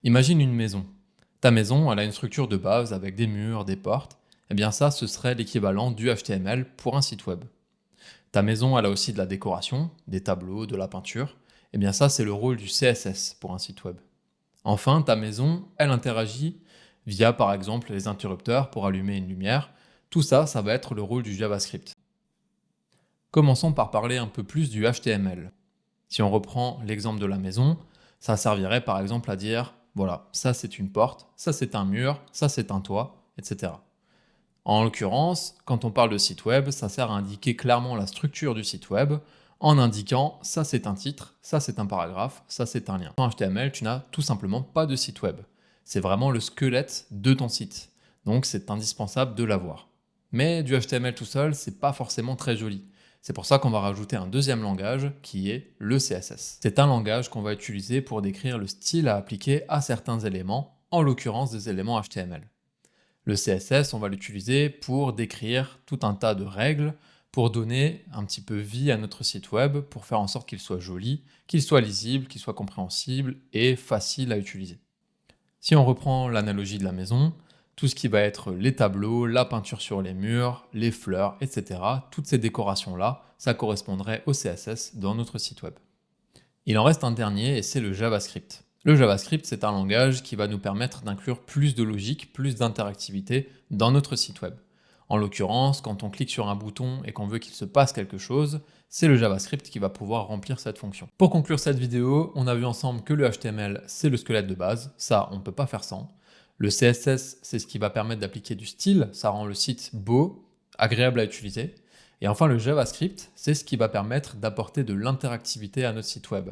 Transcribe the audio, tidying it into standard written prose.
Imagine une maison. Ta maison, elle a une structure de base avec des murs, des portes. Eh bien ça, ce serait l'équivalent du HTML pour un site web. Ta maison, elle a aussi de la décoration, des tableaux, de la peinture. Eh bien ça, c'est le rôle du CSS pour un site web. Enfin, ta maison, elle interagit via par exemple les interrupteurs pour allumer une lumière. Tout ça, ça va être le rôle du JavaScript. Commençons par parler un peu plus du HTML. Si on reprend l'exemple de la maison, ça servirait par exemple à dire, voilà, ça c'est une porte, ça c'est un mur, ça c'est un toit, etc. En l'occurrence, quand on parle de site web, ça sert à indiquer clairement la structure du site web en indiquant ça c'est un titre, ça c'est un paragraphe, ça c'est un lien. En HTML, tu n'as tout simplement pas de site web. C'est vraiment le squelette de ton site. Donc c'est indispensable de l'avoir. Mais du HTML tout seul, c'est pas forcément très joli. C'est pour ça qu'on va rajouter un deuxième langage qui est le CSS. C'est un langage qu'on va utiliser pour décrire le style à appliquer à certains éléments, en l'occurrence des éléments HTML. Le CSS, on va l'utiliser pour décrire tout un tas de règles, pour donner un petit peu vie à notre site web, pour faire en sorte qu'il soit joli, qu'il soit lisible, qu'il soit compréhensible et facile à utiliser. Si on reprend l'analogie de la maison, tout ce qui va être les tableaux, la peinture sur les murs, les fleurs, etc., toutes ces décorations-là, ça correspondrait au CSS dans notre site web. Il en reste un dernier et c'est le JavaScript. Le JavaScript, c'est un langage qui va nous permettre d'inclure plus de logique, plus d'interactivité dans notre site web. En l'occurrence, quand on clique sur un bouton et qu'on veut qu'il se passe quelque chose, c'est le JavaScript qui va pouvoir remplir cette fonction. Pour conclure cette vidéo, on a vu ensemble que le HTML, c'est le squelette de base, ça on ne peut pas faire sans. Le CSS, c'est ce qui va permettre d'appliquer du style, ça rend le site beau, agréable à utiliser. Et enfin le JavaScript, c'est ce qui va permettre d'apporter de l'interactivité à notre site web.